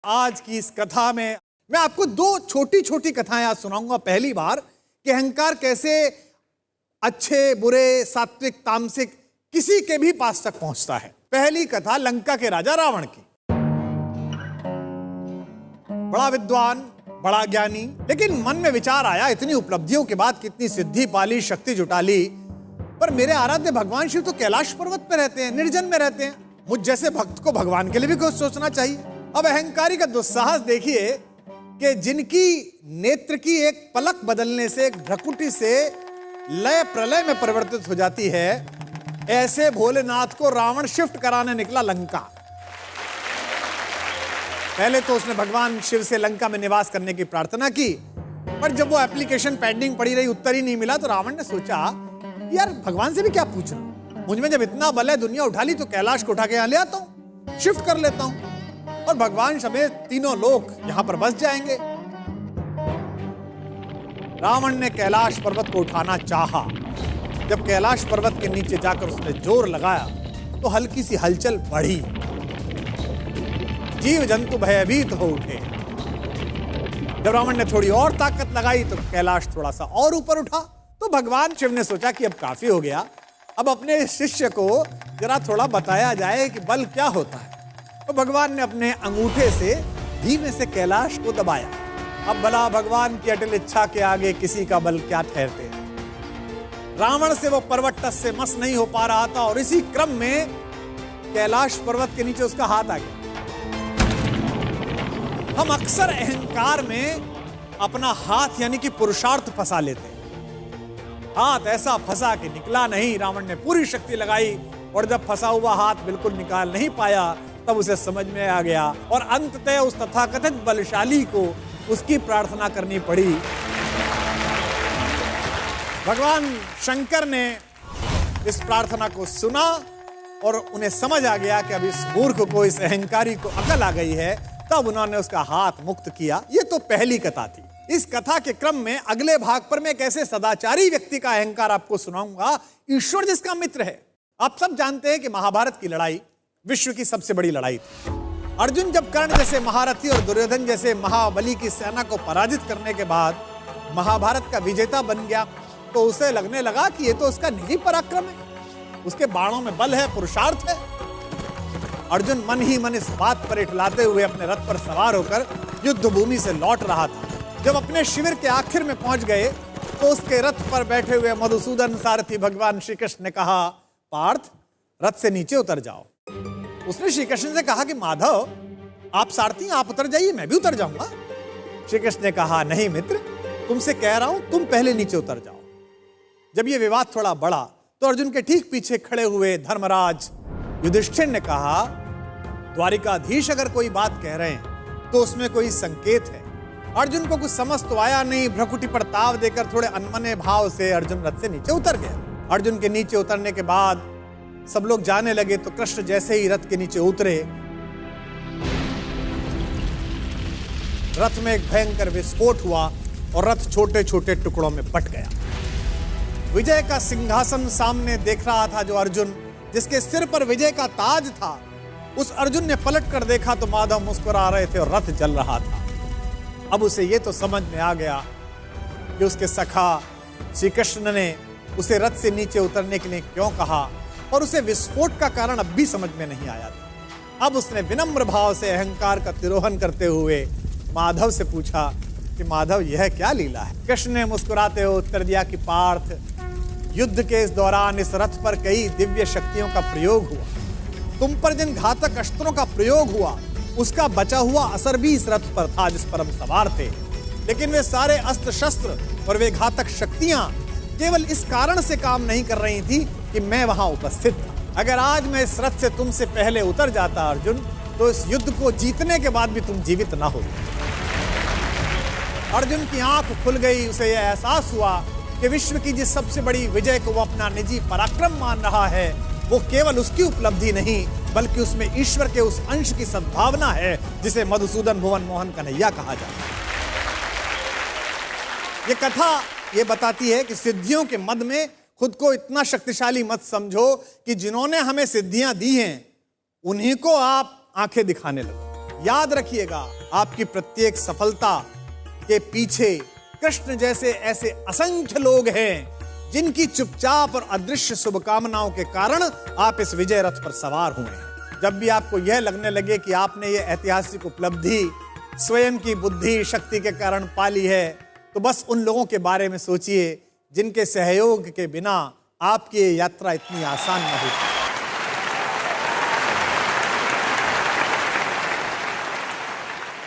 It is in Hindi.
आज की इस कथा में मैं आपको दो छोटी छोटी कथाएं आज सुनाऊंगा पहली बार कि अहंकार कैसे अच्छे बुरे सात्विक तामसिक किसी के भी पास तक पहुंचता है। पहली कथा लंका के राजा रावण की। बड़ा विद्वान, बड़ा ज्ञानी, लेकिन मन में विचार आया इतनी उपलब्धियों के बाद, कितनी सिद्धि पाली, शक्ति जुटा ली, पर मेरे आराध्य भगवान शिव तो कैलाश पर्वत पे रहते हैं, निर्जन में रहते हैं। मुझ जैसे भक्त को भगवान के लिए भी कुछ सोचना चाहिए। अब अहंकारी का दुस्साहस देखिए कि जिनकी नेत्र की एक पलक बदलने से, एक भ्रकुटी से लय प्रलय में परिवर्तित हो जाती है, ऐसे भोलेनाथ को रावण शिफ्ट कराने निकला लंका। पहले तो उसने भगवान शिव से लंका में निवास करने की प्रार्थना की, पर जब वो एप्लीकेशन पेंडिंग पड़ी रही, उत्तर ही नहीं मिला, तो रावण ने सोचा यार भगवान से भी क्या पूछना, मुझ में जब इतना बल है, दुनिया उठा ली, तो कैलाश को उठा के यहां ले आता हूं, शिफ्ट कर लेता हूं और भगवान समेत तीनों लोग यहां पर बस जाएंगे। रावण ने कैलाश पर्वत को उठाना चाहा। जब कैलाश पर्वत के नीचे जाकर उसने जोर लगाया तो हल्की सी हलचल बढ़ी, जीव जंतु भयभीत हो उठे। जब रावण ने थोड़ी और ताकत लगाई तो कैलाश थोड़ा सा और ऊपर उठा। तो भगवान शिव ने सोचा कि अब काफी हो गया, अब अपने शिष्य को जरा थोड़ा बताया जाए कि बल क्या होता है। तो भगवान ने अपने अंगूठे से धीमे से कैलाश को दबाया। अब भला भगवान की अटल इच्छा के आगे किसी का बल क्या ठहरते हैं। रावण से वो पर्वत टस से मस नहीं हो पा रहा था और इसी क्रम में कैलाश पर्वत के नीचे उसका हाथ आ गया। हम अक्सर अहंकार में अपना हाथ यानी कि पुरुषार्थ फंसा लेते हैं। हाथ ऐसा फंसा कि निकला नहीं। रावण ने पूरी शक्ति लगाई और जब फंसा हुआ हाथ बिल्कुल निकाल नहीं पाया, तब उसे समझ में आ गया और अंततः उस तथाकथित बलशाली को उसकी प्रार्थना करनी पड़ी। भगवान शंकर ने इस प्रार्थना को सुना और उन्हें समझ आ गया कि अब इस मूर्ख को, इस अहंकारी को अकल आ गई है। तब उन्होंने उसका हाथ मुक्त किया। ये तो पहली कथा थी। इस कथा के क्रम में अगले भाग पर मैं एक ऐसे सदाचारी व्यक्ति का अहंकार आपको सुनाऊंगा, ईश्वर जिसका मित्र है। आप सब जानते हैं कि महाभारत की लड़ाई विश्व की सबसे बड़ी लड़ाई थी। अर्जुन जब कर्ण जैसे महारथी और दुर्योधन जैसे महाबली की सेना को पराजित करने के बाद महाभारत का विजेता बन गया, तो उसे लगने लगा कि ये तो उसका निजी पराक्रम है, उसके बाणों में बल है, पुरुषार्थ है। अर्जुन मन ही मन इस बात पर इठलाते हुए अपने रथ पर सवार होकर युद्ध भूमि से लौट रहा था। जब अपने शिविर के आखिर में पहुंच गए तो उसके रथ पर बैठे हुए मधुसूदन सारथी भगवान श्री कृष्ण ने कहा, पार्थ रथ से नीचे उतर जाओ। उसने श्री कृष्ण से कहा कि माधव आप सारथी, आप उतर जाइए, मैं भी उतर जाऊंगा। श्री कृष्ण ने कहा, नहीं मित्र, तुमसे कह रहा हूं तुम पहले नीचे उतर जाओ। जब यह विवाद थोड़ा बढ़ा तो अर्जुन के ठीक पीछे खड़े हुए धर्मराज युधिष्ठिर ने कहा, द्वारिकाधीश अगर कोई बात कह रहे हैं तो उसमें कोई संकेत है। अर्जुन को कुछ समझ तो आया नहीं। भ्रकुटी पर ताव देकर थोड़े अनमने भाव से अर्जुन रथ से नीचे उतर गया। अर्जुन के नीचे उतरने के बाद सब लोग जाने लगे तो कृष्ण जैसे ही रथ के नीचे उतरे, रथ में एक भयंकर विस्फोट हुआ और रथ छोटे छोटे टुकड़ों में बट गया। विजय का सिंहासन सामने देख रहा था जो अर्जुन, जिसके सिर पर विजय का ताज था, उस अर्जुन ने पलट कर देखा तो माधव मुस्कुरा रहे थे और रथ जल रहा था। अब उसे यह तो समझ में आ गया कि उसके सखा श्री कृष्ण ने उसे रथ से नीचे उतरने के लिए क्यों कहा, और उसे विस्फोट का कारण अब भी समझ में नहीं आया था। अब उसने विनम्र भाव से अहंकार का तिरोहन करते हुए माधव से पूछा कि माधव यह क्या लीला है। कृष्ण ने मुस्कुराते हुए उत्तर दिया कि पार्थ, युद्ध के इस दौरान इस रथ पर कई दिव्य शक्तियों का प्रयोग हुआ। तुम पर जिन घातक अस्त्रों का प्रयोग हुआ उसका बचा हुआ असर भी इस रथ पर था जिस पर हम सवार थे। लेकिन वे सारे अस्त्र शस्त्र और वे घातक शक्तियां केवल इस कारण से काम नहीं कर रही थी कि मैं वहां उपस्थित था। अगर आज मैं इस रथ से तुमसे पहले उतर जाता अर्जुन, तो इस युद्ध को जीतने के बाद भी तुम जीवित ना हो। अर्जुन की आंख खुल गई। उसे यह एहसास हुआ कि विश्व की जिस सबसे बड़ी विजय को वो अपना निजी पराक्रम मान रहा है, वो केवल उसकी उपलब्धि नहीं बल्कि उसमें ईश्वर के उस अंश की सद्भावना है जिसे मधुसूदन भुवन मोहन कन्हैया कहा जाता है। ये कथा ये बताती है कि सिद्धियों के मद में खुद को इतना शक्तिशाली मत समझो कि जिन्होंने हमें सिद्धियां दी हैं उन्हीं को आप आंखें दिखाने लगो। याद रखिएगा, आपकी प्रत्येक सफलता के पीछे कृष्ण जैसे ऐसे असंख्य लोग हैं जिनकी चुपचाप और अदृश्य शुभकामनाओं के कारण आप इस विजय रथ पर सवार हुए हैं। जब भी आपको यह लगने लगे कि आपने ये ऐतिहासिक उपलब्धि स्वयं की बुद्धि शक्ति के कारण पाली है, तो बस उन लोगों के बारे में सोचिए जिनके सहयोग के बिना आपकी ये यात्रा इतनी आसान न होती।